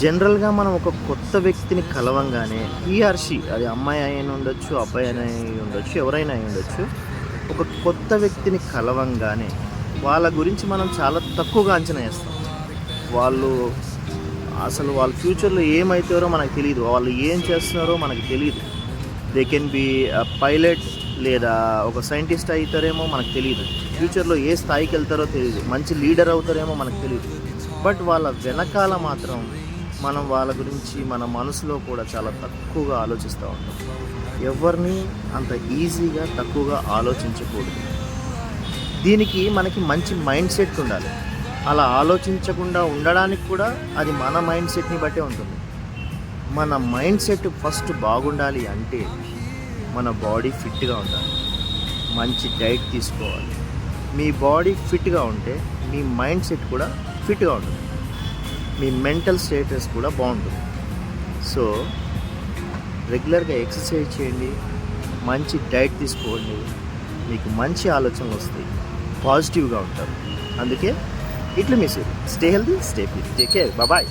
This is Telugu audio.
జనరల్‌గా మనం ఒక కొత్త వ్యక్తిని కలవంగానే హీ ఆర్ షీ, అది అమ్మాయి అయిన ఉండొచ్చు, అబ్బాయి అయిన ఉండొచ్చు, ఎవరైనా అయి ఉండొచ్చు. ఒక కొత్త వ్యక్తిని కలవంగానే వాళ్ళ గురించి మనం చాలా తక్కువగా అంచనా ఏస్తాం. వాళ్ళు వాళ్ళ ఫ్యూచర్‌లో ఏమైతారో మనకు తెలీదు. వాళ్ళు ఏం చేస్తున్నారో మనకు తెలీదు. దే కెన్ బీ పైలట్ లేదా ఒక సైంటిస్ట్ అయితారేమో మనకు తెలీదు. ఫ్యూచర్‌లో ఏ స్థాయికెళ్తారో తెలీదు. మంచి లీడర్ అవుతారేమో మనకు తెలీదు. బట్ వాళ్ళ వెనకాల మాత్రం మనం వాళ్ళ గురించి మన మనసులో కూడా చాలా తక్కువగా ఆలోచిస్తూ ఉంటాం. ఎవరిని అంత ఈజీగా తక్కువగా ఆలోచించకూడదు. దీనికి మనకి మంచి మైండ్ సెట్ ఉండాలి. అలా ఆలోచించకుండా ఉండడానికి కూడా అది మన మైండ్ సెట్ని బట్టే ఉంటుంది. మన మైండ్ సెట్ ఫస్ట్ బాగుండాలి అంటే మన బాడీ ఫిట్గా ఉండాలి, మంచి డైట్ తీసుకోవాలి. మీ బాడీ ఫిట్గా ఉంటే మీ మైండ్ సెట్ కూడా ఫిట్గా ఉంటుంది, మీ మెంటల్ స్టేటస్ కూడా బాగుంటుంది. సో రెగ్యులర్గా ఎక్సర్సైజ్ చేయండి, మంచి డైట్ తీసుకోండి, మీకు మంచి ఆలోచనలు వస్తాయి, పాజిటివ్గా ఉంటారు. అందుకే ఇట్లు మీ stay healthy, stay fit, take care, bye.